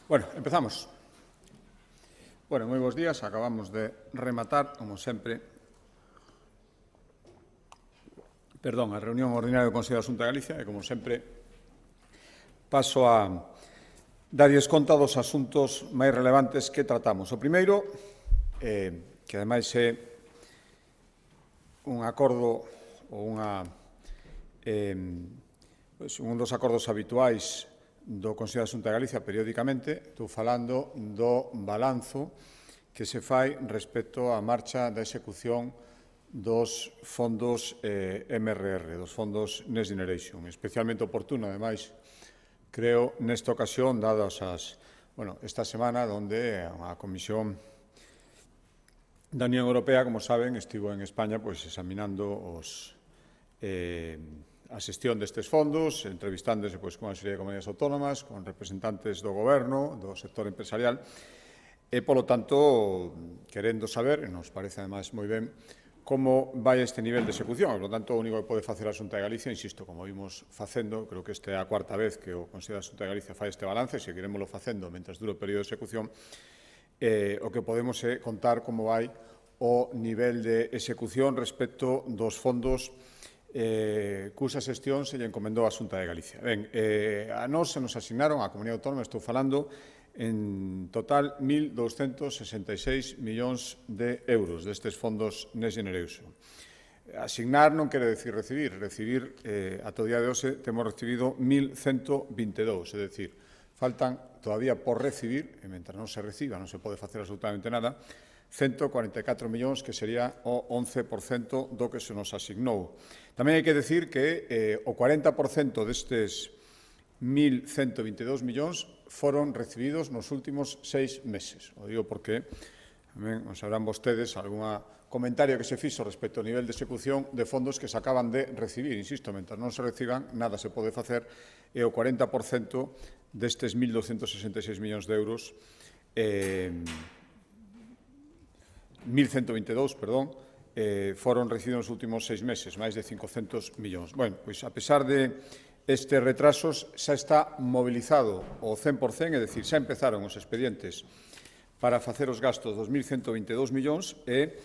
Bueno, empezamos. Bueno, moi bons días. Acabamos de rematar, como sempre, a reunión ordinaria do Consello da Xunta de Galicia e, como sempre, paso a darlles conta dos asuntos máis relevantes que tratamos. O primeiro, que ademais é un acordo ou un dos acordos habituais do Consello da Xunta de Galicia periódicamente, estou falando do balanzo que se fai respecto á marcha da execución dos fondos MRR, dos fondos Next Generation. Especialmente oportuno, ademais, creo, nesta ocasión, dadas esta semana, onde a Comisión da Unión Europea, como saben, estivo en España examinando a xestión destes fondos, entrevistándose con unha serie de comunidades autónomas, con representantes do Goberno, do sector empresarial, e, polo tanto, querendo saber, e nos parece, ademais, moi ben, como vai este nivel de execución. Por lo tanto, o único que pode facer a Xunta de Galicia, insisto, como vimos facendo, creo que esta é a cuarta vez que o Consello da Xunta de Galicia fai este balance, e seguiremoslo facendo mentre dure o período de execución, o que podemos é contar como vai o nivel de execución respecto dos fondos cusa xestión se lle encomendou a Xunta de Galicia. Ben, a nós se nos asignaron, a Comunidade Autónoma, estou falando, en total 1.266 millóns de euros destes fondos Next Generation. Asignar non quere decir recibir. Recibir, ata o día de hoxe, temos recibido 1.122, é dicir, faltan todavía por recibir, e mentre non se reciba non se pode facer absolutamente nada, 144 millóns, que sería o 11% do que se nos asignou. Tamén hai que decir que o 40% destes 1.122 millóns foron recibidos nos últimos 6 meses. O digo porque tamén os sabrán vostedes algún comentario que se fixo respecto ao nivel de execución de fondos que se acaban de recibir. Insisto, mentre non se reciban, nada se pode facer, e o 40% destes 1.266 millóns de euros 1.122, foron recibidos nos últimos 6 meses, máis de 500 millóns. Bueno, pois, a pesar de estes retrasos, xa está mobilizado o 100%, é dicir, xa empezaron os expedientes para facer os gastos dos 1.122 millóns e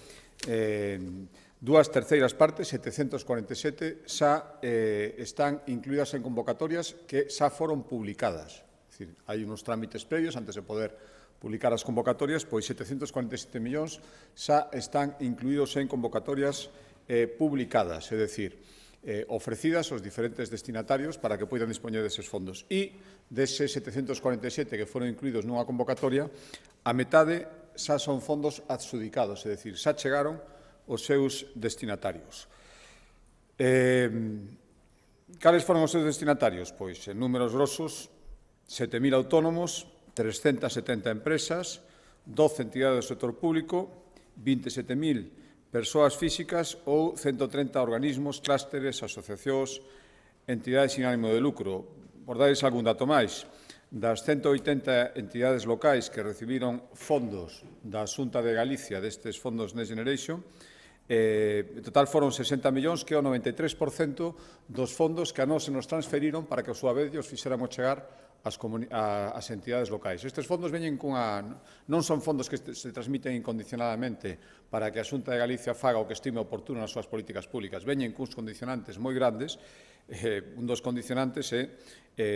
dúas terceiras partes, 747, xa están incluídas en convocatorias que xa foron publicadas. É dicir, hai uns trámites previos antes de poder publicar as convocatorias, pois 747 millóns xa están incluídos en convocatorias publicadas, é dicir, ofrecidas aos diferentes destinatarios para que poidan dispoñer deses fondos. E deses 747 que foron incluídos nunha convocatoria, a metade xa son fondos adxudicados, é dicir, xa chegaron os seus destinatarios. Cales foron os seus destinatarios? Pois, en números grosos, 7.000 autónomos, 370 empresas, 12 entidades do sector público, 27.000 persoas físicas ou 130 organismos, clústeres, asociacións, entidades sin ánimo de lucro. Por darles algún dato máis, das 180 entidades locais que recibiron fondos da Xunta de Galicia destes fondos Next Generation, en total foron 60 millóns, que é o 93% dos fondos que a nós se nos transferiron para que, a súa vez, os fixéramos chegar ás entidades locais. Estes fondos veñen non son fondos que se transmiten incondicionadamente para que a Xunta de Galicia faga o que estime oportuno nas súas políticas públicas. Veñen cuns condicionantes moi grandes. Un dos condicionantes é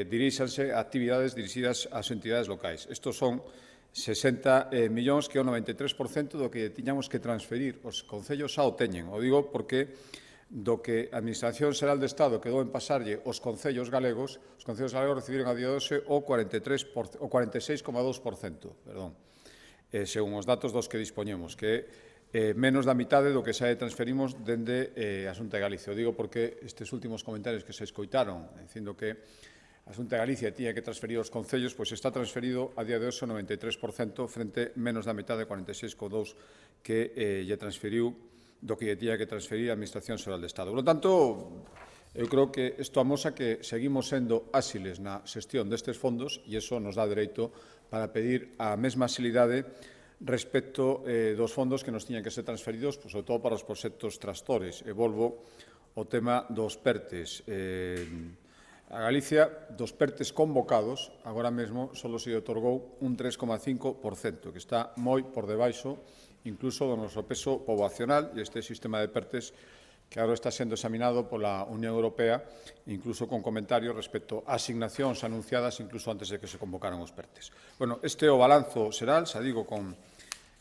diríxanse a actividades dirixidas ás entidades locais. Estos son 60 millóns, que é o 93% do que tiñamos que transferir. Os concellos xa o teñen. O digo porque do que a Administración Xeral de Estado quedou en pasarlle os concellos galegos recibiron a día de hoxe o 46,2%, según os datos dos que dispoñemos, que é menos da mitade do que xa transferimos dende a Xunta de Galicia. O digo porque estes últimos comentarios que se escoitaron, dicindo que a Xunta de Galicia tiña que transferir os concellos, pois está transferido a día de hoxe o 93% frente menos da mitade, 46,2%, que lle transferiu do que lle tiña que transferir a Administración Xeral de Estado. Por lo tanto, eu creo que isto amosa que seguimos sendo áxiles na xestión destes fondos e iso nos dá dereito para pedir a mesma axilidade respecto dos fondos que nos tiñan que ser transferidos, sobre todo para os proxectos tractores. E volvo ao tema dos PERTES. A Galicia, dos PERTES convocados, agora mesmo, só se otorgou un 3,5%, que está moi por debaixo incluso do noso peso poboacional, e este sistema de PERTES que agora está sendo examinado pola Unión Europea, incluso con comentarios respecto a asignacións anunciadas incluso antes de que se convocaran os PERTES. Bueno, este é o balanzo xeral, xa digo, con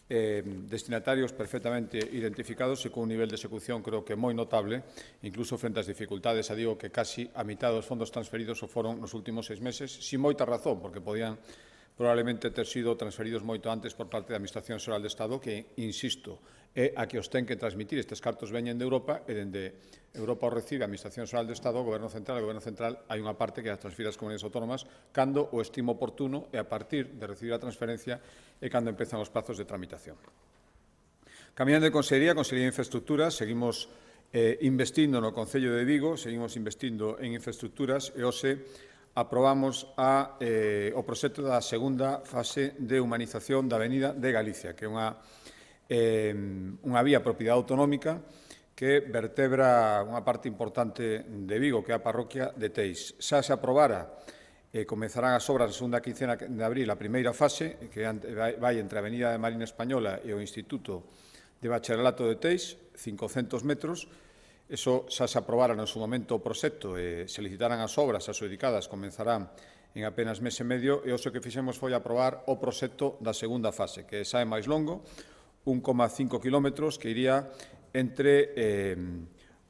destinatarios perfectamente identificados e con un nivel de execución creo que moi notable, incluso frente ás dificultades, xa digo que casi a mitad dos fondos transferidos o foron nos últimos 6 meses, sin moita razón, porque podían probablemente ter sido transferidos moito antes por parte da Administración Xeral de Estado, que, insisto, é a que os ten que transmitir. Estes cartos veñen de Europa e dende Europa os recibe a Administración Xeral de Estado, o Goberno Central. O Goberno Central hai unha parte que as transfira ás comunidades autónomas cando o estimo oportuno e a partir de recibir a transferencia é cando empezan os plazos de tramitación. Camiñando de Consellería de Infraestructuras, seguimos investindo no Concello de Vigo, seguimos investindo en infraestructuras e hoxe aprobamos o proxecto da segunda fase de humanización da Avenida de Galicia, que é unha vía propiedade autonómica que vertebra unha parte importante de Vigo, que é a parroquia de Teis. Xa se aprobara, comezarán as obras na segunda quincena de abril a primeira fase, que vai entre a Avenida de Marina Española e o Instituto de Bacharelato de Teis, 500 metros. Eso xa se aprobara no seu momento o proxecto e se licitaran as obras adxudicadas, comenzarán en apenas mes e medio, e o que fixemos foi aprobar o proxecto da segunda fase, que xa é máis longo, 1,5 km, que iría entre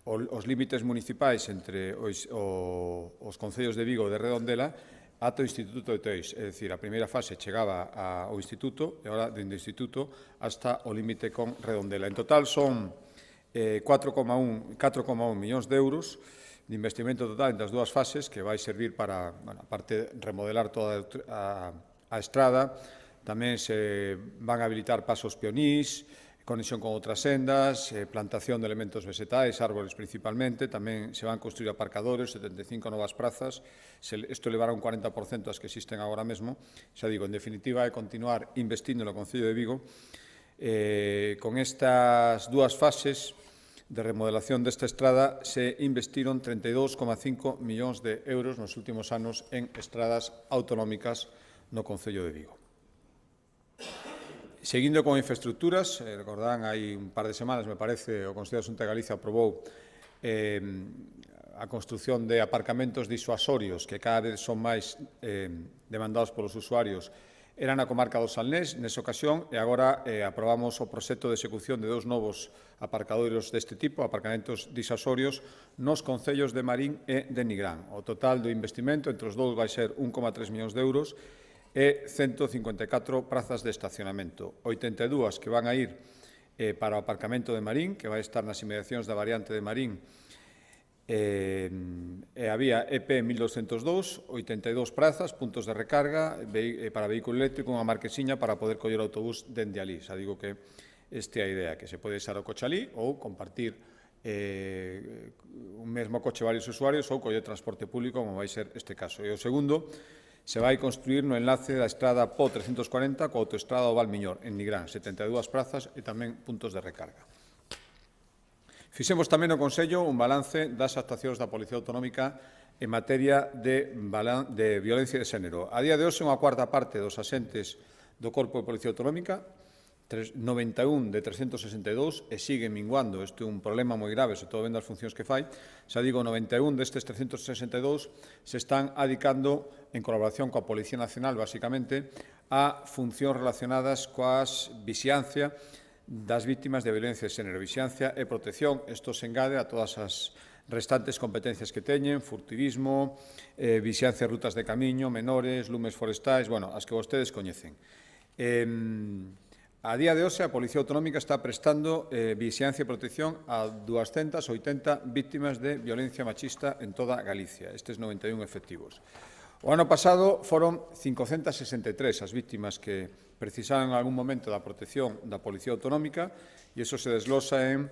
os límites municipais entre os concellos de Vigo e de Redondela ata o Instituto de Teis. É dicir, a primeira fase chegaba ao Instituto e agora dende o Instituto hasta o límite con Redondela. En total son 4,1 millóns de euros de investimento total das dúas fases, que vai servir para, aparte de remodelar toda a estrada, tamén se van a habilitar pasos peonís, conexión con outras sendas, plantación de elementos vegetais, árboles principalmente, tamén se van a construir aparcadores, 75 novas prazas, isto levará un 40% as que existen agora mesmo. Xa digo, en definitiva, é continuar investindo no Concello de Vigo con estas dúas fases de remodelación desta estrada. Se investiron 32,5 millóns de euros nos últimos anos en estradas autonómicas no Concello de Vigo. Seguindo con infraestructuras, recordarán, hai un par de semanas, me parece, o Consello da Xunta de Galicia aprobou a construción de aparcamentos disuasorios que cada vez son máis demandados polos usuarios. Era na comarca do Salnés, nesa ocasión, e agora aprobamos o proxecto de execución de 2 novos aparcadoiros deste tipo, aparcamentos disuasorios, nos concellos de Marín e de Nigrán. O total do investimento entre os dous vai ser 1,3 millóns de euros e 154 prazas de estacionamento. 82 que van a ir para o aparcamento de Marín, que vai estar nas inmediacións da variante de Marín, e a vía EP 1202, 82 prazas, puntos de recarga para vehículo eléctrico, unha marquesiña para poder coller o autobús dende ali. Xa digo que esta é a idea, que se pode deixar o coche ali ou compartir un mesmo coche varios usuarios ou coller transporte público, como vai ser este caso. E o segundo, se vai construir no enlace da estrada PO 340 coa autoestrada do Valmiñor, en Nigrán, 72 prazas e tamén puntos de recarga. Fixemos tamén no Consello un balance das actuacións da Policía Autonómica en materia de violencia de xénero. A día de hoxe, unha cuarta parte dos axentes do Corpo de Policía Autonómica, 91 de 362, e sigue minguando. Este é un problema moi grave, sobre todo vendo as funcións que fai. Xa digo, 91 destes 362 se están adicando, en colaboración coa Policía Nacional, basicamente, a funcións relacionadas coas vixiancia das vítimas de violencia de xénero. Vixiancia e protección, isto se engade a todas as restantes competencias que teñen, furtivismo, vixiancia de rutas de camiño, menores, lumes forestais, bueno, as que vostedes coñecen. A día de hoxe, a Policía Autonómica está prestando vixiancia e protección a 280 vítimas de violencia machista en toda Galicia, estes 91 efectivos. O ano pasado foron 563 as vítimas que precisaron en algún momento da protección da Policía Autonómica, e iso se desglosa en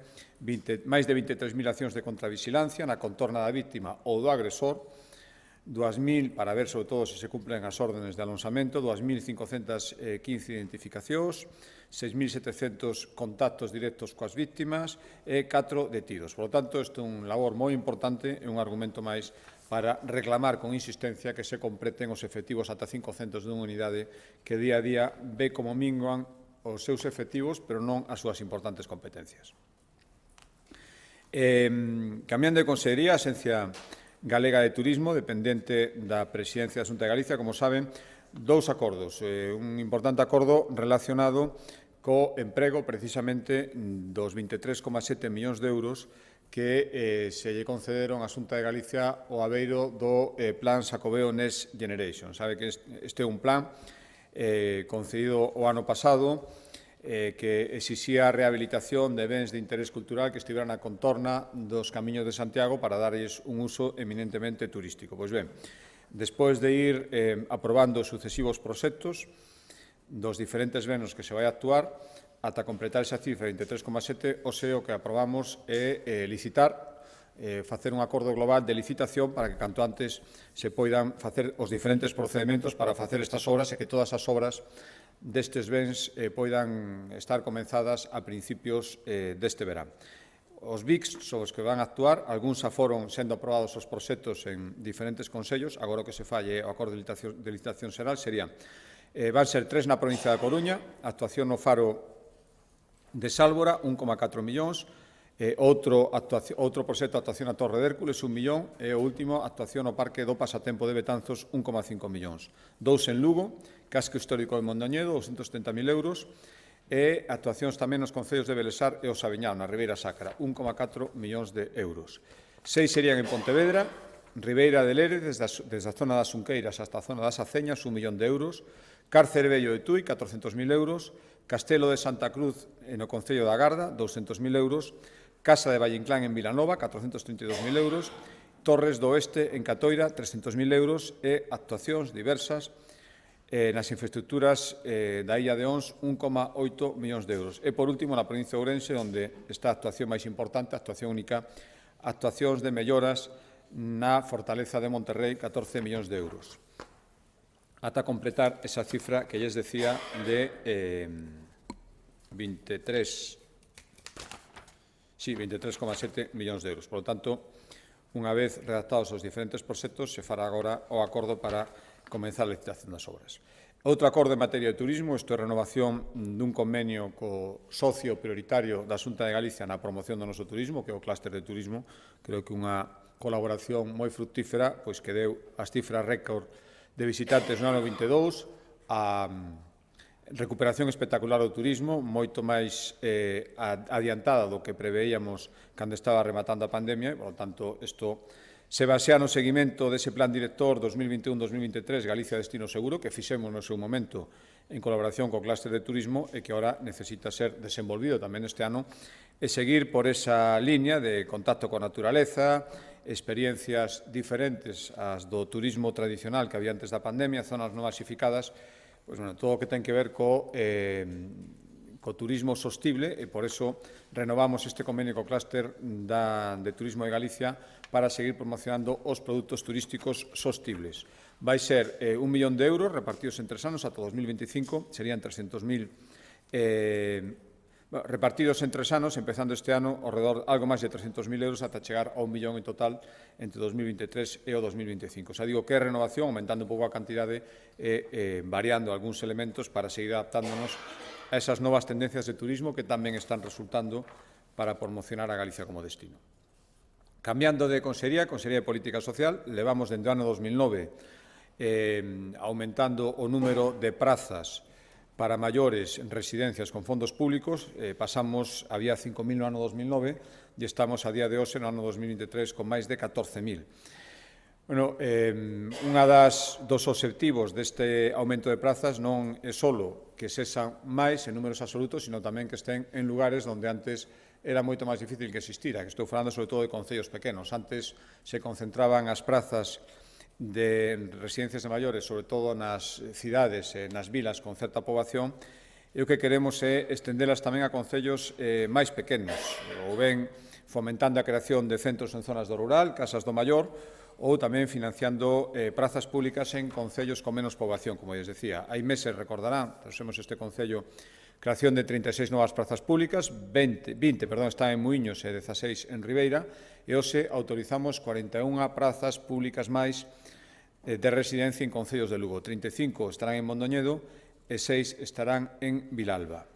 máis de 23.000 accións de contravigilancia na contorna da vítima ou do agresor, 2.000 para ver, sobre todo, se se cumplen as órdenes de alonsamento, 2.515 identificacións, 6.700 contactos directos coas vítimas e 4 detidos. Por lo tanto, isto é un labor moi importante e un argumento máis para reclamar con insistencia que se completen os efectivos ata 500 dunha unidade que día a día ve como minguan os seus efectivos, pero non as súas importantes competencias. Cambiando de consellería, a Axencia Galega de Turismo, dependente da Presidencia da Xunta de Galicia, como saben, dous acordos. Un importante acordo relacionado co emprego precisamente dos 23,7 millóns de euros que se lle concederon á Xunta de Galicia ao abeiro do Plan Xacobeo Next Generation. Sabe que este é un plan concedido o ano pasado que exixía a rehabilitación de bens de interés cultural que estiveran na contorna dos camiños de Santiago para darlles un uso eminentemente turístico. Pois ben, despois de ir aprobando sucesivos proxectos dos diferentes benos que se vai actuar, ata completar esa cifra de 23,7, o que aprobamos é licitar, facer un acordo global de licitación para que canto antes se poidan facer os diferentes procedementos para facer estas obras e que todas as obras destes bens poidan estar comenzadas a principios deste verán. Os BICs son os que van a actuar, algúns xa foron sendo aprobados os proxectos en diferentes consellos, agora o que se falle o acordo de licitación xeral sería van ser 3 na provincia da Coruña, actuación no faro de Sálvora, 1,4 millóns, outro proxecto de actuación na Torre de Hércules, 1 millón, e o último, actuación no Parque do Pasatempo de Betanzos, 1,5 millóns. 2 en Lugo, Casco Histórico de Mondoñedo, 230.000 euros, e actuacións tamén nos concellos de Belesar e o Sabeñao, na Ribeira Sacra, 1,4 millóns de euros. 6 serían en Pontevedra, Ribeira de Lere, desde a zona das Unqueiras hasta a zona das Aceñas, 1 millón de euros, Cárcere Vello de Tui, 400.000 euros, Castelo de Santa Cruz, no Concello da Garda, 200.000 euros, Casa de Vallinclán en Vilanova, 432.000 euros, Torres do Oeste en Catoira, 300.000 euros e actuacións diversas nas infraestructuras da Illa de Ons, 1,8 millóns de euros. E, por último, na provincia de Ourense, onde está a actuación máis importante, a actuación única, actuacións de melloras na Fortaleza de Monterrey, 14 millóns de euros. Ata completar esa cifra que lles decía de 23,7 millóns de euros. Por lo tanto, unha vez redactados os diferentes proxectos, se fará agora o acordo para comenzar a licitación das obras. Outro acordo en materia de turismo, isto é renovación dun convenio co socio prioritario da Xunta de Galicia na promoción do noso turismo, que é o clúster de turismo. Creo que unha colaboración moi fructífera, pois que deu as cifras récord de visitantes no ano 22, a recuperación espectacular do turismo, moito máis adiantada do que preveíamos cando estaba rematando a pandemia, e, por lo tanto, isto se basea no seguimento dese plan director 2021-2023 Galicia Destino Seguro, que fixemos no seu momento en colaboración co clúster de turismo e que agora necesita ser desenvolvido tamén este ano e seguir por esa liña de contacto coa naturaleza, experiencias diferentes ás do turismo tradicional que había antes da pandemia, zonas non masificadas, pois, bueno, todo o que ten que ver co turismo sostible e por eso renovamos este convenio co clúster de turismo de Galicia para seguir promocionando os produtos turísticos sostibles. Vai ser 1 millón de euros repartidos en 3 anos ata 2025, serían 300.000 repartidos en 3 anos, empezando este ano, algo máis de 300.000 euros ata chegar a 1 millón en total entre 2023 e o 2025. Xa digo que é renovación, aumentando un pouco a cantidade e variando algúns elementos para seguir adaptándonos a esas novas tendencias de turismo que tamén están resultando para promocionar a Galicia como destino. Cambiando de Consellería de Política Social, levamos dende o ano 2009 aumentando o número de prazas para maiores en residencias con fondos públicos, había 5.000 no ano 2009 e estamos a día de hoxe no ano 2023 con máis de 14.000. Bueno, unha dos obxectivos deste aumento de prazas non é só que sexan máis en números absolutos, sino tamén que estén en lugares onde antes era moito máis difícil que existira, que estou falando sobre todo de concellos pequenos. Antes se concentraban as prazas de residencias de maiores, sobre todo nas cidades e nas vilas con certa poboación, e o que queremos é estendelas tamén a concellos máis pequenos, ou ben fomentando a creación de centros en zonas do rural, casas do maior, ou tamén financiando prazas públicas en concellos con menos poboación, como lles decía. Hai meses, recordarán, trouxemos este concello creación de 36 novas prazas públicas, 20 están en Muíños e 16 en Ribeira, e hoxe autorizamos 41 prazas públicas máis de residencia en concellos de Lugo. 35 estarán en Mondoñedo e 6 estarán en Vilalba.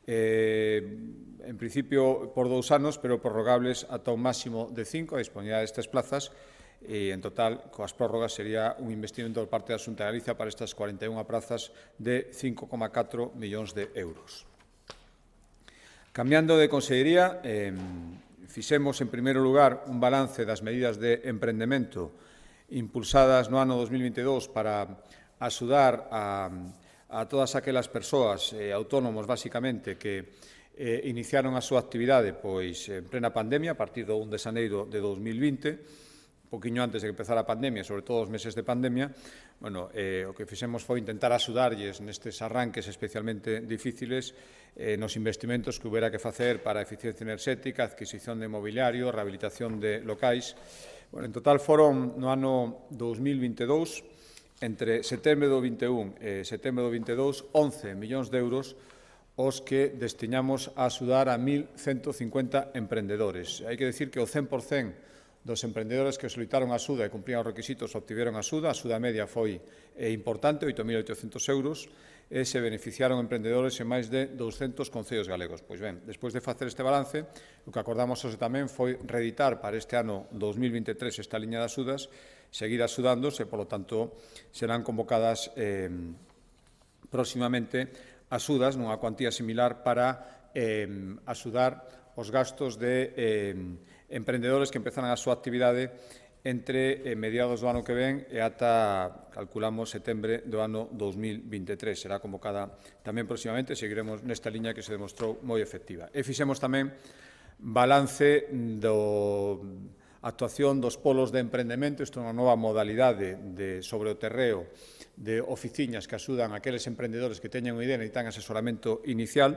En principio por 2 anos, pero prorrogables ata un máximo de 5 a disponibilidade destas plazas, e en total, coas prórrogas, sería un investimento por parte da Xunta de Galicia para estas 41 prazas de 5,4 millóns de euros. Cambiando de consellería, fixemos en primeiro lugar un balance das medidas de emprendemento impulsadas no ano 2022 para axudar a todas aquelas persoas autónomos, basicamente, que iniciaron a súa actividade en plena pandemia, a partir do 1 de xaneiro de 2020, un poquinho antes de que empezara a pandemia, sobre todo os meses de pandemia. O que fixemos foi intentar axudarlles nestes arranques especialmente difíciles nos investimentos que houbera que facer para a eficiencia enerxética, adquisición de mobiliario, rehabilitación de locais. En total foron no ano 2022, entre setembro do 21 e setembro do 22, 11 millóns de euros os que destinamos a axudar a 1.150 emprendedores. Hai que decir que o 100% dos emprendedores que solicitaron axuda e cumprían os requisitos obtiveron axuda. A axuda media foi importante, 8.800 euros, e se beneficiaron emprendedores en máis de 200 concellos galegos. Pois ben, despois de facer este balance, o que acordamos hoxe tamén foi reeditar para este ano 2023 esta liña de axudas, seguir axudándose, polo tanto, serán convocadas próximamente axudas nunha cuantía similar para axudar os gastos de emprendedores que empezaran a súa actividade entre mediados do ano que ven e ata, calculamos, setembro do ano 2023. Será convocada tamén próximamente, seguiremos nesta liña que se demostrou moi efectiva. E fixemos tamén balance da actuación dos polos de emprendemento. Isto é unha nova modalidade sobre o terreo de oficinas que axudan a aqueles emprendedores que teñen unha idea e necesitan asesoramento inicial.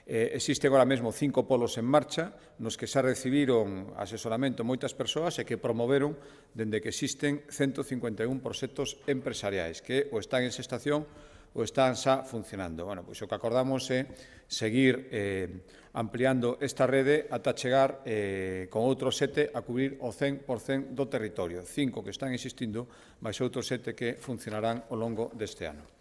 Existe agora mesmo 5 polos en marcha nos que xa recibiron asesoramento moitas persoas e que promoveron dende que existen 151 proxectos empresariais que ou están en xestación ou están xa funcionando. Pois o que acordamos é seguir ampliando esta rede ata chegar con outros 7 a cubrir o 100% do territorio. 5 que están existindo, máis outros 7 que funcionarán ao longo deste ano.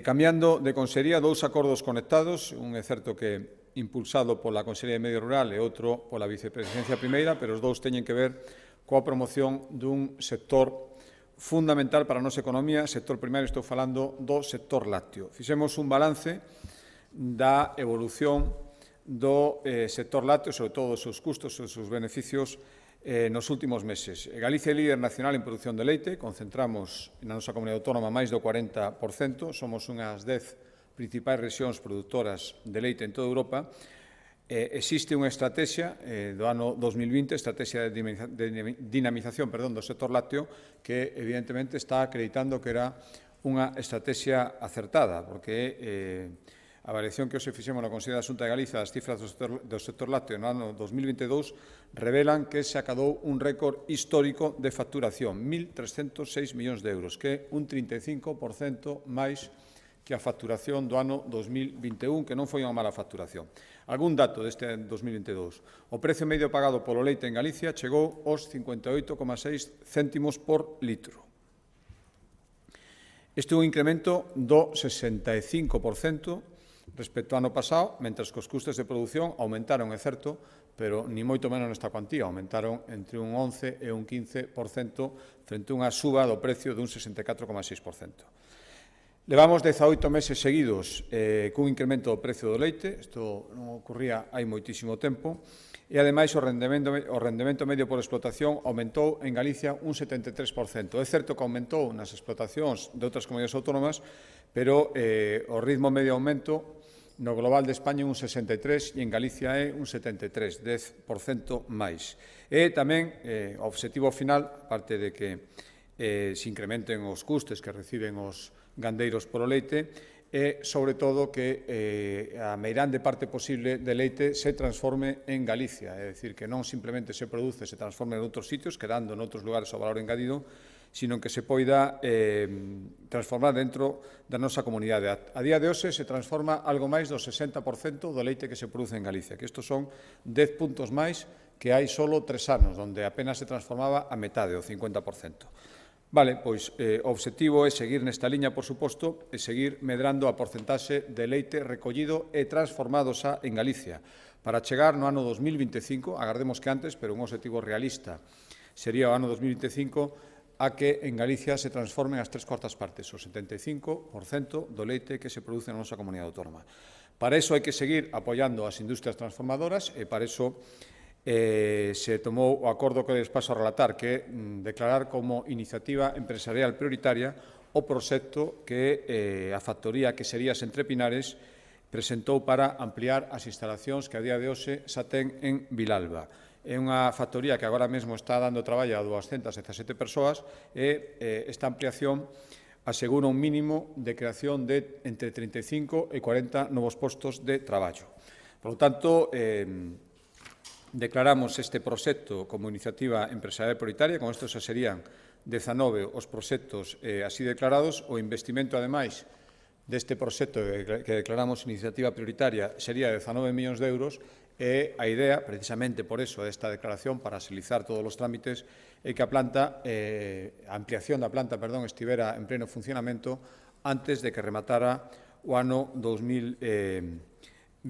Cambiando de consellería, 2 acordos conectados, un é certo que impulsado pola Consellería de Medio Rural e outro pola Vicepresidencia Primeira, pero os 2 teñen que ver coa promoción dun sector fundamental para a nosa economía. Sector primario, estou falando do sector lácteo. Fixemos un balance da evolución do sector lácteo, sobre todo os seus custos e os seus beneficios nos últimos meses. Galicia é líder nacional en produción de leite, concentramos na nosa comunidade autónoma máis do 40%, somos unhas 10 principais rexións produtoras de leite en toda Europa. Existe unha estrategia do ano 2020, estrategia de dinamización do sector lácteo, que evidentemente está acreditando que era unha estrategia acertada, porque a variación que hoxe fixemos na Consellería da Xunta de Galicia das cifras do sector lácteo no ano 2022 revelan que se acadou un récord histórico de facturación, 1.306 millóns de euros, que é un 35% máis que a facturación do ano 2021, que non foi unha mala facturación. Algún dato deste 2022. O precio medio pagado polo leite en Galicia chegou aos 58,6 céntimos por litro. Este é un incremento do 65% respecto ao ano pasado, mentres que os custes de produción aumentaron, é certo, pero ni moito menos nesta cuantía, aumentaron entre un 11 e un 15% frente a unha suba do precio dun 64,6%. Levamos 18 meses seguidos cun incremento do precio do leite, isto non ocurría hai moitísimo tempo, e, ademais, o rendemento medio por explotación aumentou en Galicia un 73%. É certo que aumentou nas explotacións de outras comunidades autónomas, pero o ritmo medio aumento no global de España é un 63% e en Galicia é un 73%, 10% máis. E tamén o obxectivo final, aparte de que se incrementen os custes que reciben os gandeiros polo leite, e, sobre todo, que a meirande parte posible de leite se transforme en Galicia, é dicir, que non simplemente se produce, se transforme en outros sitios, quedando en outros lugares o valor engadido, sino que se poida transformar dentro da nosa comunidade. A día de hoxe se transforma algo máis do 60% do leite que se produce en Galicia, que estes son 10 puntos máis que hai solo 3 anos, onde apenas se transformaba a metade, o 50%. Vale, pois o obxectivo é seguir nesta liña, por suposto, e seguir medrando a porcentaxe de leite recollido e transformado xa en Galicia. Para chegar no ano 2025, agardemos que antes, pero un obxectivo realista sería o ano 2025, a que en Galicia se transformen as 3/4 partes, o 75% do leite que se produce na nosa comunidade autónoma. Para iso hai que seguir apoiando as industrias transformadoras e para iso se tomou o acordo que les paso a relatar, que é declarar como iniciativa empresarial prioritaria o proxecto que a factoría que sería Entre Pinares presentou para ampliar as instalacións que a día de hoxe xa ten en Vilalba. É unha factoría que agora mesmo está dando traballo a 217 persoas e esta ampliación asegura un mínimo de creación de entre 35 e 40 novos postos de traballo. Por lo tanto, declaramos este proxecto como iniciativa empresarial prioritaria, con isto xa serían 19 os proxectos así declarados. O investimento, ademais, deste proxecto que declaramos iniciativa prioritaria sería de 19 millóns de euros e a idea, precisamente por eso, desta declaración, para agilizar todos os trámites, é que a ampliación da planta estivera en pleno funcionamento antes de que rematara o ano 2024.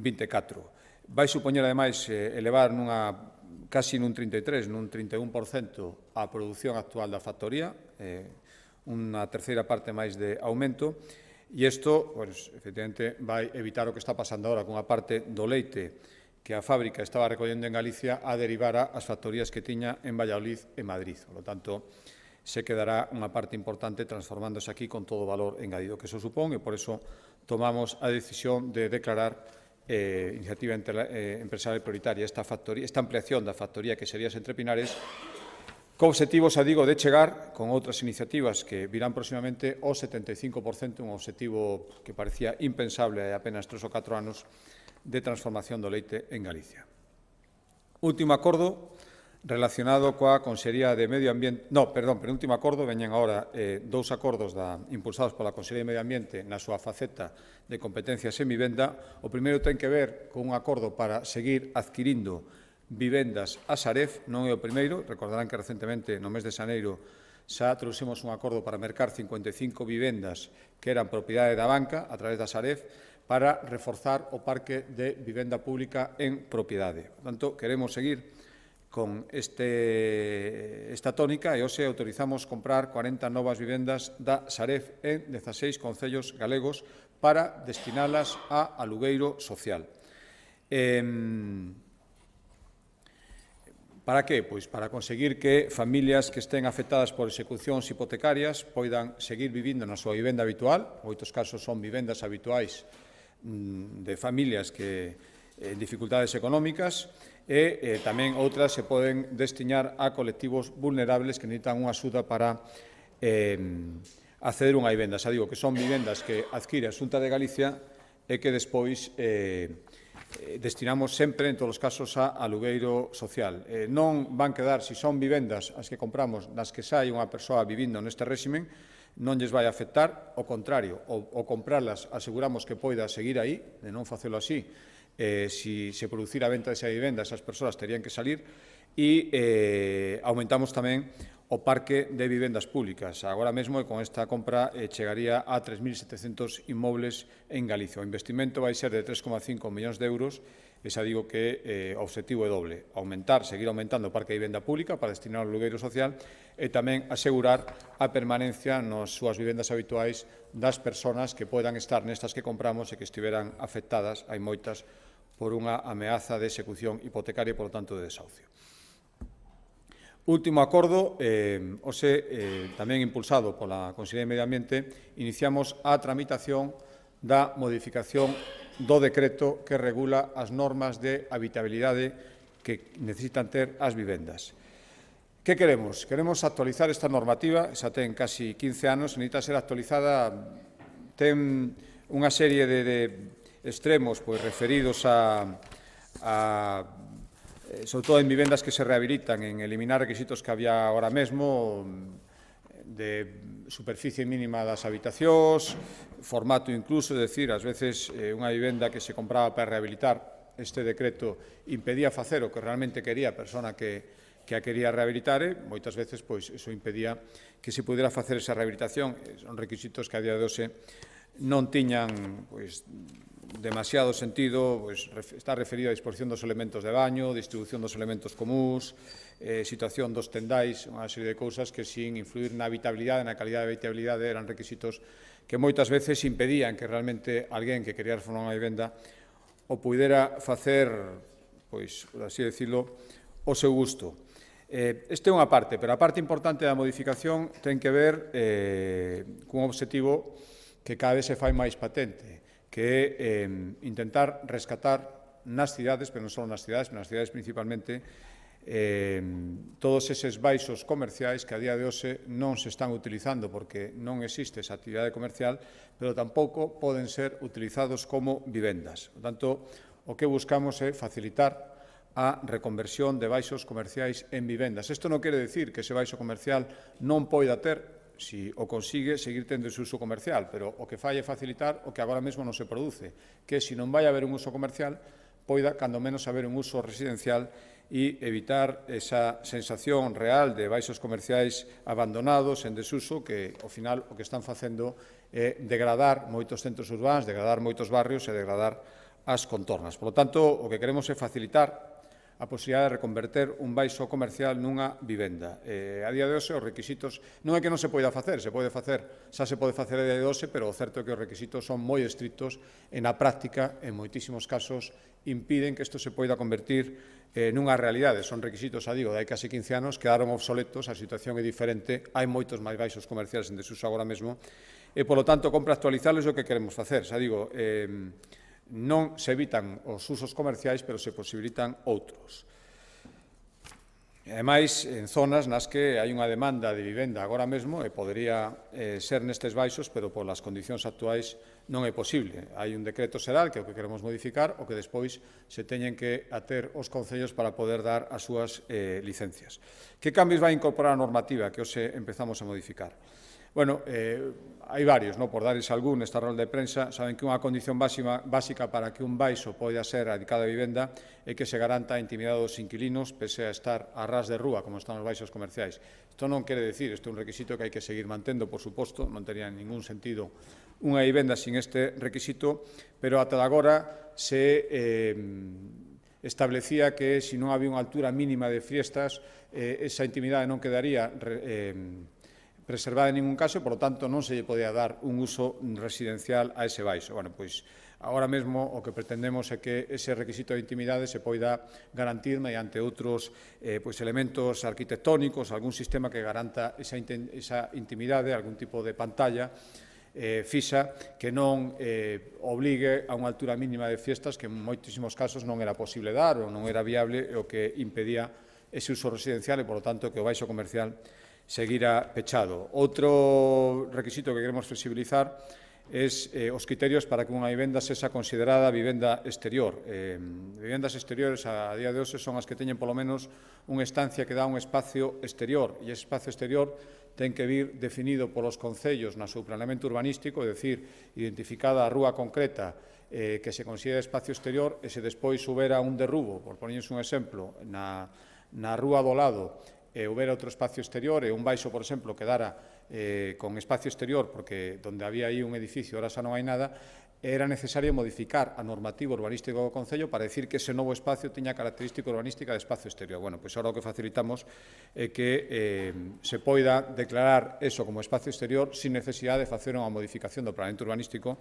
Vai supoñer, ademais, elevar casi nun 33, nun 31% a produción actual da factoría, unha terceira parte máis de aumento, e isto, efectivamente, vai evitar o que está pasando agora cunha parte do leite que a fábrica estaba recollendo en Galicia a derivar ás factorías que tiña en Valladolid e Madrid. Por lo tanto, se quedará unha parte importante transformándose aquí con todo o valor engadido que eso supón, e por eso tomamos a decisión de declarar iniciativa empresarial prioritaria esta ampliación da factoría que sería Entre Pinares, co obxectivo, xa digo, de chegar con outras iniciativas que virán próximamente ao 75%, un obxectivo que parecía impensable hai apenas 3 ou 4 anos de transformación do leite en Galicia. Último acordo relacionado coa Consellería de Medio Ambiente, penúltimo acordo, veñen agora dous acordos impulsados pola Consellería de Medio Ambiente na súa faceta de competencias en vivenda. O primeiro ten que ver con un acordo para seguir adquirindo vivendas a Saref, non é o primeiro, recordarán que recentemente, no mes de xaneiro, xa trouxemos un acordo para mercar 55 vivendas que eran propiedade da banca a través da Saref para reforzar o parque de vivenda pública en propiedade. Por tanto, queremos seguir con esta tónica e hoxe autorizamos comprar 40 novas vivendas da Saref en 16 concellos galegos para destinalas a alugueiro social. Para que? Pois para conseguir que familias que estén afectadas por execucións hipotecarias poidan seguir vivindo na súa vivenda habitual. En moitos casos son vivendas habituais de familias que en dificultades económicas, e tamén outras se poden destinar a colectivos vulnerables que necesitan unha axuda para acceder a unha vivenda. Xa digo que son vivendas que adquire a Xunta de Galicia e que despois destinamos sempre, en todos os casos, a alugueiro social. Non van quedar, se son vivendas as que compramos nas que xa hai unha persoa vivindo neste réximen, non lles vai afectar, ao contrario, ao comprarlas aseguramos que poida seguir aí, de non facelo así. Si se producira a venta desa vivenda, esas persoas terían que salir, e aumentamos tamén o parque de vivendas públicas. Agora mesmo, con esta compra, chegaría a 3.700 inmobles en Galicia. O investimento vai ser de 3,5 millóns de euros, e xa digo que o obxectivo é doble: seguir aumentando o parque de vivenda pública para destinar ao alugueiro social e tamén asegurar a permanencia nas súas vivendas habituais das persoas que poidan estar nestas que compramos e que estiveran afectadas, hai moitas, por unha ameaza de execución hipotecaria e, por tanto, de desahucio. Último acordo, tamén impulsado pola Consellería de Medio Ambiente, iniciamos a tramitación da modificación do decreto que regula as normas de habitabilidade que necesitan ter as vivendas. Que queremos? Queremos actualizar esta normativa, xa ten casi 15 anos, necesita ser actualizada, ten unha serie de extremos referidos sobre todo en vivendas que se rehabilitan, en eliminar requisitos que había ahora mesmo, de superficie mínima das habitacións, formato incluso, é dicir, ás veces unha vivenda que se compraba para rehabilitar, este decreto impedía facer o que realmente quería a persona que a quería rehabilitar, moitas veces pois iso impedía que se pudera facer esa rehabilitación. Son requisitos que a día de hoxe non tiñan pois demasiado sentido, pois está referido á disposición dos elementos de baño, distribución dos elementos comúns, situación dos tendais, unha serie de cousas que sin influir na habitabilidade, na calidade de habitabilidade, eran requisitos que moitas veces impedían que realmente alguén que quería reformar unha vivenda o pudera facer, pois, por así decirlo, o seu gusto. Esta é unha parte, pero a parte importante da modificación ten que ver cun obxectivo que cada vez se fai máis patente, que é intentar rescatar nas cidades, pero non só nas cidades principalmente, todos eses baixos comerciais que a día de hoxe non se están utilizando porque non existe esa actividade comercial, pero tampouco poden ser utilizados como vivendas. Por tanto, o que buscamos é facilitar a reconversión de baixos comerciais en vivendas. Isto non quere dicir que ese baixo comercial non poida ter, si o consigue, seguir tendo ese uso comercial, pero o que fai é facilitar o que agora mesmo non se produce, que se non vai haber un uso comercial, poida, cando menos, haber un uso residencial e evitar esa sensación real de baixos comerciais abandonados, en desuso, que, ao final, o que están facendo é degradar moitos centros urbanos, degradar moitos barrios e degradar as contornas. Por lo tanto, o que queremos é facilitar a posibilidade de reconverter un baixo comercial nunha vivenda. A día de hoxe, os requisitos non é que non se poida facer, xa se pode facer a día de hoxe, pero o certo é que os requisitos son moi estrictos e na práctica, en moitísimos casos, impiden que isto se poida convertir nunha realidade. Son requisitos, digo, de hai case 15 anos, quedaron obsoletos, a situación é diferente, hai moitos máis baixos comerciais en desuso agora mesmo, e, polo tanto, compra actualizarles o que queremos facer. Xa digo, non se evitan os usos comerciais, pero se posibilitan outros. E, ademais, en zonas nas que hai unha demanda de vivenda agora mesmo, e podería ser nestes baixos, pero polas condicións actuais non é posible. Hai un decreto xeral que é o que queremos modificar, o que despois se teñen que ater os concellos para poder dar as súas licencias. Que cambios vai incorporar a normativa que hoxe empezamos a modificar? Bueno, hai varios, por darles algún nesta rolda de prensa. Saben que unha condición básica para que un baixo poida ser adicado a vivenda é que se garanta a intimidade dos inquilinos pese a estar a ras de rúa, como están os baixos comerciais. Isto non quere dicir, isto é un requisito que hai que seguir mantendo, por suposto, non tería ningún sentido unha vivenda sin este requisito, pero ata agora se establecía que se non había unha altura mínima de fiestas, esa intimidade non quedaría preservada en ningún caso e, por lo tanto, non se lle podía dar un uso residencial a ese baixo. Bueno, pois, agora mesmo o que pretendemos é que ese requisito de intimidade se poida garantir mediante outros elementos arquitectónicos, algún sistema que garanta esa intimidade, algún tipo de pantalla fixa que non obligue a unha altura mínima de fiestas que en moitísimos casos non era posible dar ou non era viable, o que impedía ese uso residencial e, por lo tanto, que o baixo comercial seguirá pechado. Outro requisito que queremos flexibilizar é os criterios para que unha vivenda sexa considerada vivenda exterior. Vivendas exteriores a día de hoxe son as que teñen polo menos unha estancia que dá un espacio exterior, e ese espacio exterior ten que vir definido polos concellos no seu planeamento urbanístico, é dicir, identificada a rúa concreta que se considera espacio exterior, e se despois houbera un derrubo, por poñerles un exemplo, na rúa do lado, houbera outro espacio exterior e un baixo, por exemplo, quedara con espacio exterior porque onde había aí un edificio ahora xa non hai nada, era necesario modificar a normativa urbanística do Concello para decir que ese novo espacio tiña característica urbanística de espacio exterior. Bueno, pois agora o que facilitamos é que se poida declarar eso como espacio exterior sin necesidade de facer unha modificación do planeamento urbanístico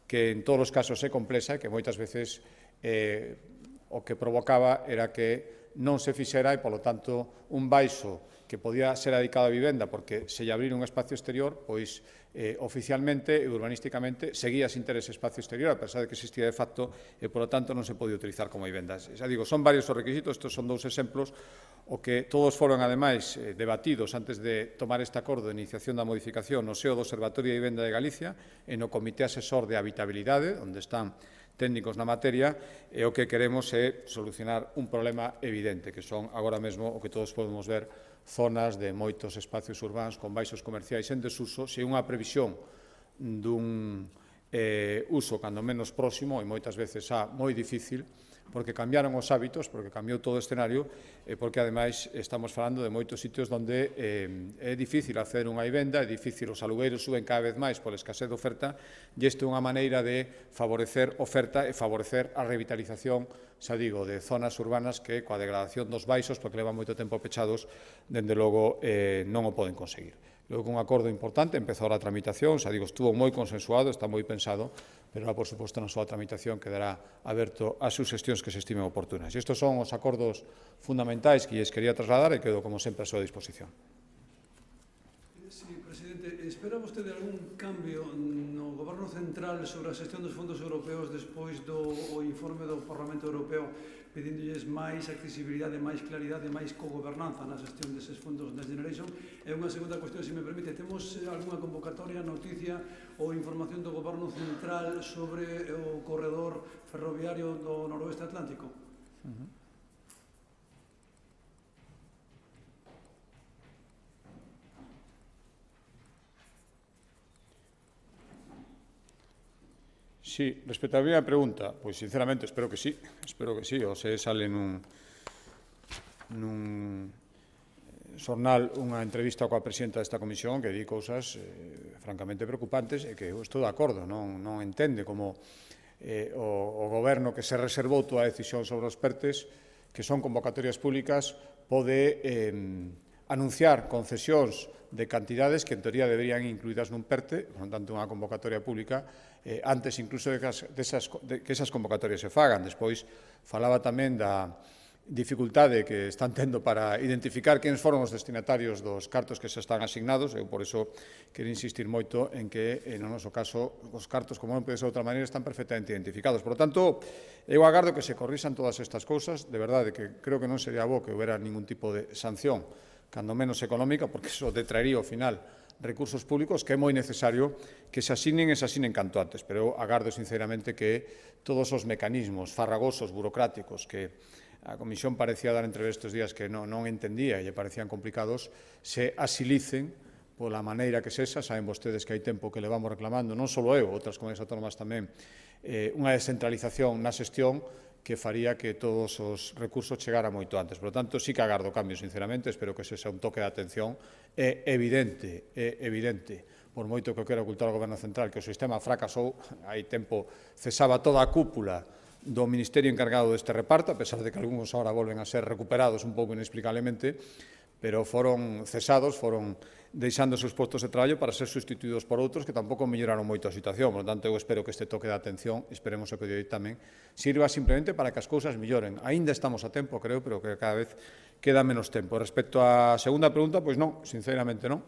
que en todos os casos é complexa e que moitas veces o que provocaba era que non se fixera e, polo tanto, un baixo que podía ser adicado a vivenda porque se lle abrir un espacio exterior, pois oficialmente e urbanísticamente seguía sin ter ese espacio exterior, a pesar de que existía de facto e, polo tanto, non se podía utilizar como vivenda. Xa digo, son varios os requisitos, estes son dous exemplos, o que todos foron, ademais, debatidos antes de tomar este acordo de iniciación da modificación no seo do Observatorio de Vivenda de Galicia e no Comité Asesor de Habitabilidade, onde están técnicos na materia, e o que queremos é solucionar un problema evidente, que son agora mesmo o que todos podemos ver zonas de moitos espacios urbanos con baixos comerciais en desuso, se unha previsión dun uso cando menos próximo e moitas veces moi difícil, porque cambiaron os hábitos, porque cambiou todo o escenario e porque, ademais, estamos falando de moitos sitios onde é difícil hacer unha vivenda, é difícil, os alugueiros suben cada vez máis pola escasez de oferta e isto é unha maneira de favorecer oferta e favorecer a revitalización, xa digo, de zonas urbanas que, coa degradación dos baixos, porque levan moito tempo pechados, dende logo non o poden conseguir. Logo, un acordo importante, empezou a tramitación, xa digo, estuvo moi consensuado, está moi pensado, pero, por suposto, na súa tramitación quedará aberto ás suxestións que se estimen oportunas. E estes son os acordos fundamentais que lles quería trasladar e quedo, como sempre, a súa disposición. Sí, presidente, espera vostede algún cambio no Goberno Central sobre a xestión dos fondos europeos despois do informe do Parlamento Europeo pedindolles máis accesibilidade, máis claridade, máis cogobernanza na xestión deses fondos Next Generation? E unha segunda cuestión, se me permite, temos algunha convocatoria, noticia ou información do Goberno Central sobre o corredor ferroviario do noroeste atlántico? Sí, respecto á primeira pregunta, pois sinceramente espero que sí, ou se sale nun xornal unha entrevista coa presidenta desta comisión que di cousas francamente preocupantes e que eu estou de acordo, non entende como o goberno que se reservou toda a decisión sobre os PERTES, que son convocatorias públicas, pode anunciar concesións de cantidades que en teoría deberían incluídas nun PERTE, por tanto unha convocatoria pública, antes incluso de que esas convocatorias se fagan. Despois falaba tamén da dificultade que están tendo para identificar quen foron os destinatarios dos cartos que se están asignados. Eu, por iso, quero insistir moito en que, no noso caso, os cartos, como non pode ser de outra maneira, están perfectamente identificados. Por lo tanto, eu agardo que se corrixan todas estas cousas. De verdade que creo que non sería bo que houbera ningún tipo de sanción, cando menos económica, porque iso detraería ao final recursos públicos que é moi necesario que se asinen e se asinen canto antes. Pero eu agardo sinceramente que todos os mecanismos farragosos, burocráticos, que a Comisión parecía dar entrever estes días que non entendía e lle parecían complicados, se asilicen pola maneira que sexa. Saben vostedes que hai tempo que levamos reclamando, non só eu, outras comunidades autónomas tamén, unha descentralización na xestión que faría que todos os recursos chegaran moito antes. Por lo tanto, sí que agardo cambios, sinceramente, espero que ese sea un toque de atención. É evidente, por moito que quera ocultar o Goberno Central, que o sistema fracasou, hai tempo cesaba toda a cúpula do Ministerio encargado deste reparto, a pesar de que algúns ahora volven a ser recuperados un pouco inexplicablemente, pero foron cesados, foron deixando os seus postos de traballo para ser sustituídos por outros que tampouco melloraron moito a situación. Por lo tanto, eu espero que este toque de atención, esperemos que o de tamén, sirva simplemente para que as cousas melloren. Aínda estamos a tempo, creo, pero que cada vez queda menos tempo. Respecto á segunda pregunta, pois non, sinceramente non.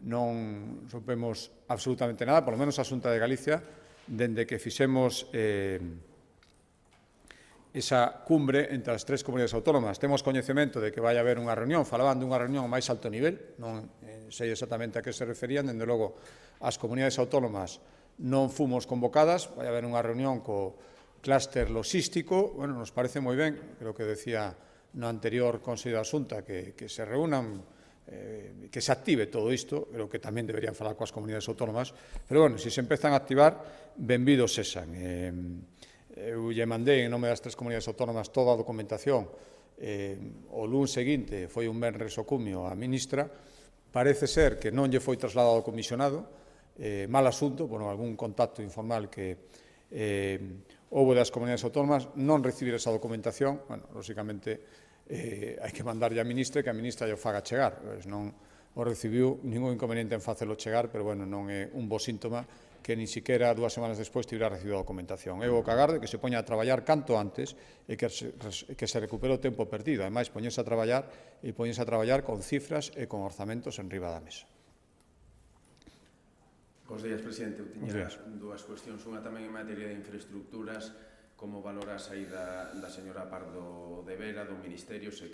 Non supemos absolutamente nada, polo menos a Xunta de Galicia, dende que fixemos esa cumbre entre as tres comunidades autónomas. Temos coñecemento de que vai haber unha reunión, falaban dunha reunión a máis alto nivel, non sei exactamente a que se referían, dende logo as comunidades autónomas non fomos convocadas, vai haber unha reunión co clúster logístico, bueno, nos parece moi ben, creo que decía no anterior Consello da Xunta que se reúnan, que se active todo isto, creo que tamén deberían falar coas comunidades autónomas, pero bueno, se se empezan a activar, benvidos sesan. Eu lle mandei en nome das tres comunidades autónomas toda a documentación. O luns seguinte foi un venres o cumio a ministra. Parece ser que non lle foi trasladado ao comisionado. Mal asunto, por algún contacto informal que houve das comunidades autónomas, non recibir esa documentación. Bueno, lóxicamente, hai que mandarlle a ministra e que a ministra lle faga chegar. Non o recibiu, ningún inconveniente en facelo chegar, pero bueno, non é un bo síntoma que ni siquiera 2 semanas despois tivera recibido a documentación. Eu o que agardo é que se poña a traballar canto antes e que se recupere o tempo perdido. Ademais, poñese a traballar con cifras e con orzamentos en riba da mesa. Bos días, presidente. Eu tiña dúas cuestións. Unha tamén en materia de infraestructuras. Como valora a saída da señora Pardo de Vera do Ministerio, se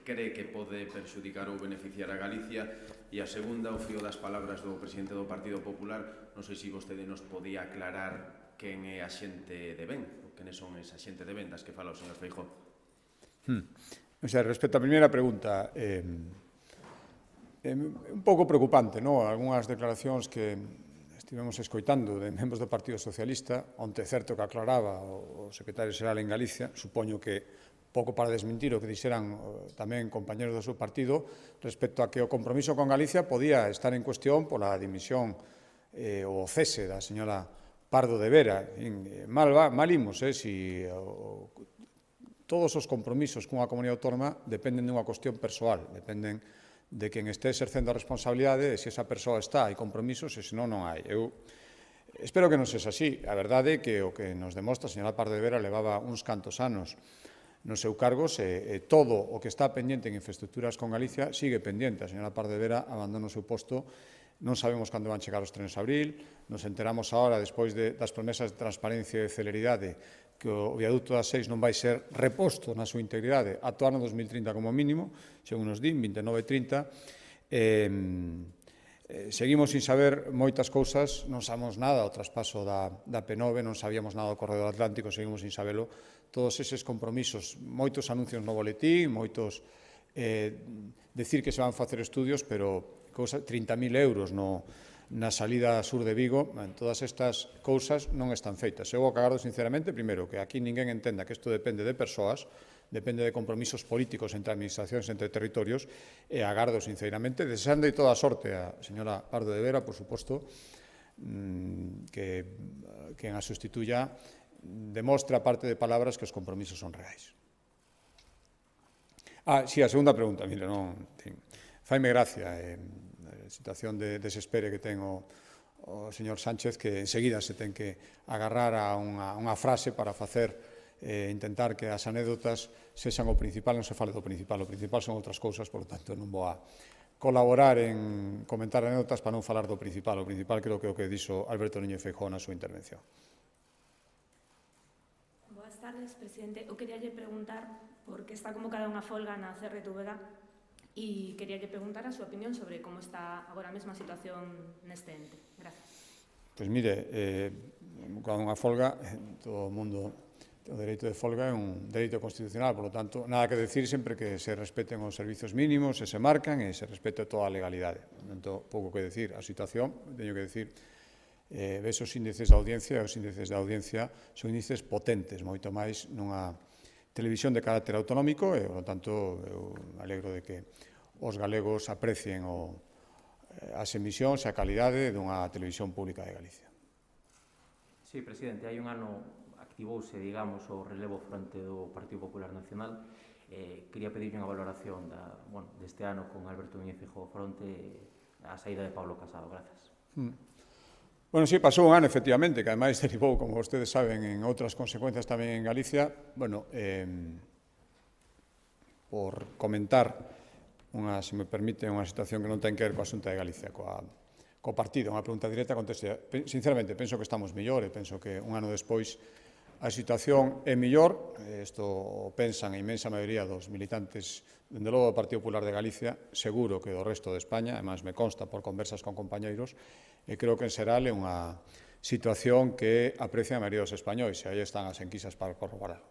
cree que pode perxudicar ou beneficiar a Galicia? E a segunda, o fío das palabras do presidente do Partido Popular, non sei se vostede nos podía aclarar quen é a xente de ben, quen son esa xente de ben das que fala o señor Feijóo. Respecto á primeira pregunta, un pouco preocupante, non? Algunhas declaracións que estivemos escoitando de membros do Partido Socialista, onte certo que aclaraba o secretario xeral en Galicia, supoño que pouco para desmentir o que dixeran tamén compañeros do seu partido, respecto a que o compromiso con Galicia podía estar en cuestión pola dimisión ou o cese da señora Pardo de Vera. Mal imos, si todos os compromisos cunha comunidade autónoma dependen dunha cuestión persoal, dependen de quen este exercendo a responsabilidade, de se esa persoa está, hai compromisos, e senón non hai. Eu espero que non sexa así. A verdade é que o que nos demostra a señora Pardo de Vera levaba uns cantos anos no seu cargo e todo o que está pendente en infraestructuras con Galicia sigue pendente. A señora Pardo de Vera abandona o seu posto, non sabemos cando van chegar os trenes a abril, nos enteramos agora, despois das promesas de transparencia e de celeridade, que o viaducto das 6 non vai ser reposto na súa integridade ata o ano 2030 como mínimo, según nos din, 29 e 30. Seguimos sin saber moitas cousas, non sabemos nada do traspaso da P9, non sabíamos nada do Corredor Atlántico, seguimos sin sabelo. Todos eses compromisos, moitos anuncios no boletín, moitos decir que se van facer estudios, pero 30.000 euros na salida sur de Vigo, todas estas cousas non están feitas. Eu agardo sinceramente, primeiro, que aquí ninguén entenda que isto depende de persoas, depende de compromisos políticos entre administracións, entre territorios, e agardo sinceramente, deseando toda a sorte a señora Pardo de Vera, por suposto, que quen a sustituya demostra, aparte de palabras, que os compromisos son reais. Si, a segunda pregunta, mire, non, faime gracia, a situación de desespere que ten o señor Sánchez, que enseguida se ten que agarrar a unha frase para intentar que as anécdotas sexan o principal, non se fale do principal, o principal son outras cousas, por lo tanto non vou a colaborar en comentar anécdotas para non falar do principal. O principal creo que é o que dixo Alberto Núñez Feijóo na súa intervención. Boas tardes, presidente. Eu queríalle preguntar por que está convocada unha folga na CR Túbega e queríalle preguntar a súa opinión sobre como está agora mesmo a situación neste ente. Gracias. Pois mire, cando unha folga, todo o mundo, o dereito de folga é un dereito constitucional, por lo tanto, nada que decir sempre que se respeten os servizos mínimos, se marcan e se respete toda a legalidade. Por tanto, pouco que decir. A situación, teño que decir, ves os índices de audiencia, e os índices de audiencia son índices potentes, moito máis nunha televisión de carácter autonómico e, por lo tanto, eu me alegro de que os galegos aprecien as emisións e a calidade dunha televisión pública de Galicia. Sí, presidente, hai un ano activouse, digamos, o relevo fronte do Partido Popular Nacional. Quería pedirlle unha valoración deste ano con Alberto Núñez Feijóo fronte á saída de Pablo Casado. Gracias. Bueno, sí, pasou un ano, efectivamente, que ademais derivou, como vostedes saben, en outras consecuencias tamén en Galicia. Bueno, por comentar, se me permite, unha situación que non ten que ver coa Xunta de Galicia, co partido, unha pregunta directa, conteste. Sinceramente, penso que estamos mellor e penso que un ano despois a situación é mellor. Isto o pensan a inmensa maioría dos militantes, dende logo do Partido Popular de Galicia, seguro que do resto de España, además me consta por conversas con compañeiros, e creo que en xeral é unha situación que aprecia a maioría dos españois, e aí están as enquisas para corroborarlo.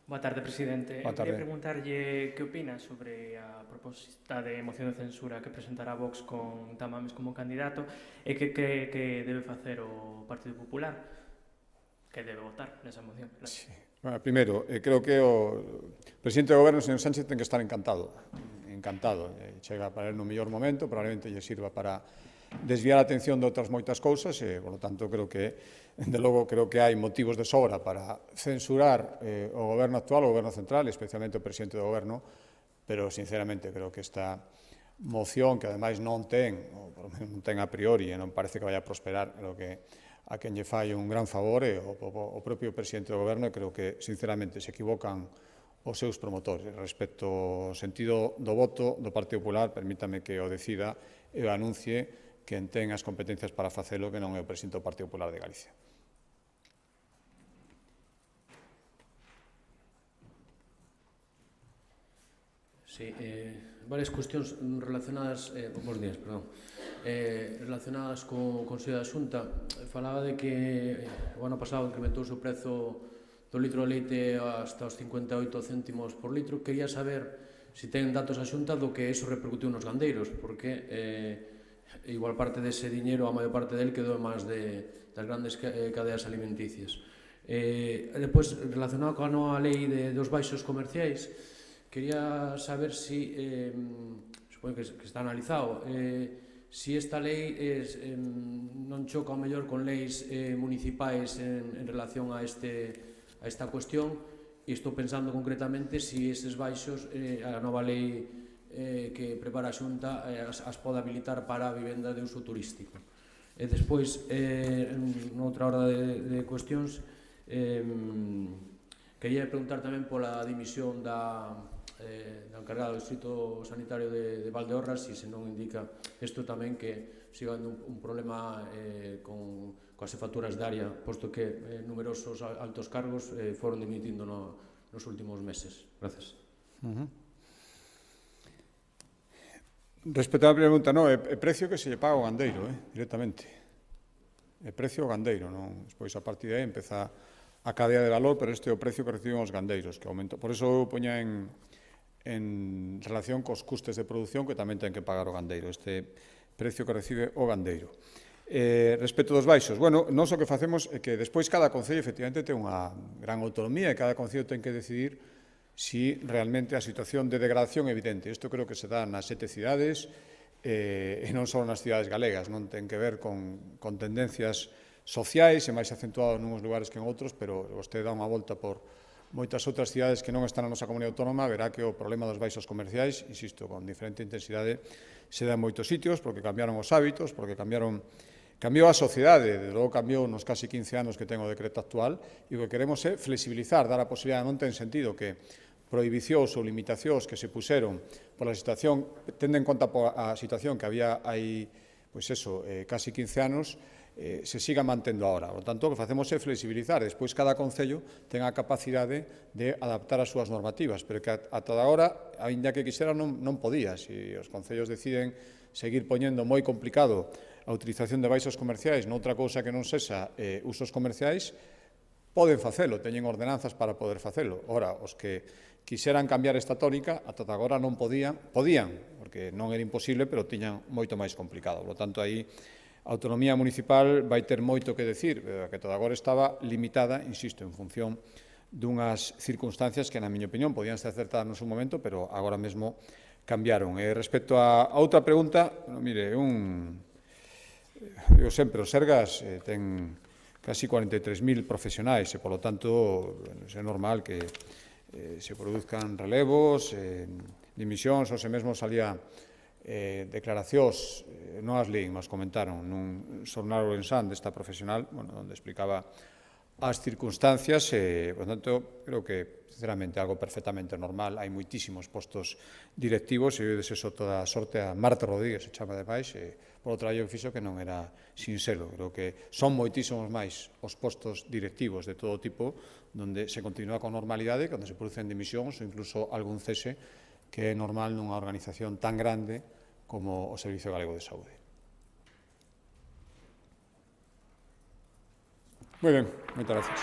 Boa tarde, presidente. Boa tarde. Quería preguntarlle que opina sobre a proposta de moción de censura que presentará Vox con Tamames como candidato e que debe facer o Partido Popular, que debe votar nesa moción. Gracias. Sí. Bueno, primeiro, creo que o presidente do Goberno, señor Sánchez, ten que estar encantado. Chega para él no mellor momento, probablemente lle sirva para desviar a atención de outras moitas cousas e, por lo tanto, creo que hai motivos de sobra para censurar o Goberno actual, o Goberno central, especialmente o presidente do Goberno, pero, sinceramente, creo que esta moción, que ademais non ten, ou por lo menos non ten a priori, e non parece que vaya a prosperar, creo que a quen lle fai un gran favor é o propio presidente do Goberno, e creo que, sinceramente, se equivocan os seus promotores. Respecto ao sentido do voto do Partido Popular, permítame que o decida e o anuncie quen ten as competencias para facelo, que non é o presidente do Partido Popular de Galicia. Sí, varias cuestións relacionadas, relacionadas co Consello da Xunta. Falaba de que o ano pasado incrementouse o prezo litro de leite hasta os 58 céntimos por litro. Quería saber se ten datos a Xunta do que eso repercutiu nos gandeiros, porque igual parte dese diñeiro, a maior parte del quedou en mans das grandes cadeas alimenticias. Depois, relacionado coa nova lei dos baixos comerciais, quería saber si, supoño que está analizado, si esta lei non choca ao mellor con leis municipais en relación a esta cuestión, e estou pensando concretamente si eses baixos, a nova lei que prepara a Xunta, as pode habilitar para a vivenda de uso turístico. E despois, noutra hora de cuestións, quería preguntar tamén pola dimisión da encargada do Distrito Sanitario de Valdeorras, se non indica isto tamén que siga habendo un problema coas xefaturas de área, posto que numerosos altos cargos foron dimitindo nos últimos meses. Gracias. Respecto á pregunta, non, é precio que se lle paga ao gandeiro, directamente. É precio ao gandeiro, non? Despois, a partir de aí, empeza a cadea de valor, pero este é o precio que reciben os gandeiros, que aumenta. Por iso eu poña en relación cos custes de produción que tamén ten que pagar o gandeiro, este precio que recibe o gandeiro. Respecto dos baixos, bueno, nós o que facemos é que despois cada concello efectivamente ten unha gran autonomía e cada concello ten que decidir si realmente a situación de degradación é evidente. Isto creo que se dá nas 7 cidades e non só nas cidades galegas, non ten que ver con tendencias sociais e máis acentuado nuns lugares que en outros, pero vostede dá unha volta por moitas outras cidades que non están na nosa comunidade autónoma, verá que o problema dos baixos comerciais, insisto, con diferente intensidade, se dá en moitos sitios, porque cambiaron os hábitos, porque cambiou a sociedade, de logo cambiou nos casi 15 anos que ten o decreto actual, e o que queremos é flexibilizar, dar a posibilidade, non ten sentido que prohibicións ou limitacións que se puseron pola situación, tendo en conta a situación que había aí, pois eso, casi 15 anos, se siga mantendo agora. Por tanto, o que facemos é flexibilizar. Despois, cada concello ten a capacidade de adaptar as súas normativas, pero que ata agora, ainda que quixera, non podía. Se os concellos deciden seguir poñendo moi complicado a utilización de baixos comerciais noutra cousa que non sexa usos comerciais, poden facelo, teñen ordenanzas para poder facelo. Ora, os que quixeran cambiar esta tónica, ata agora non podían, porque non era imposible, pero tiñan moito máis complicado. Por tanto, aí a autonomía municipal vai ter moito que decir, que ata agora estaba limitada, insisto, en función dunhas circunstancias que, na miña opinión, podían ser acertadas no seu momento, pero agora mesmo cambiaron. Respecto a outra pregunta, mire, eu sempre, os Sergas ten casi 43.000 profesionais e, polo tanto, é normal que se produzcan relevos, dimisións, ou se mesmo salía declaracións, non as leín, mas comentaron nun xornal ourensán desta profesional, onde explicaba as circunstancias e, por tanto, creo que, sinceramente, algo perfectamente normal. Hai moitísimos postos directivos e eu desexo toda a sorte a Marta Rodríguez, se chama demais, e polo traballo que fixo que non era sinxelo. Creo que son moitísimos máis os postos directivos de todo tipo onde se continúa con normalidade, onde se producen dimisións ou incluso algún cese que é normal nunha organización tan grande como o Servicio Galego de Saúde. Moi ben, moitas gracias.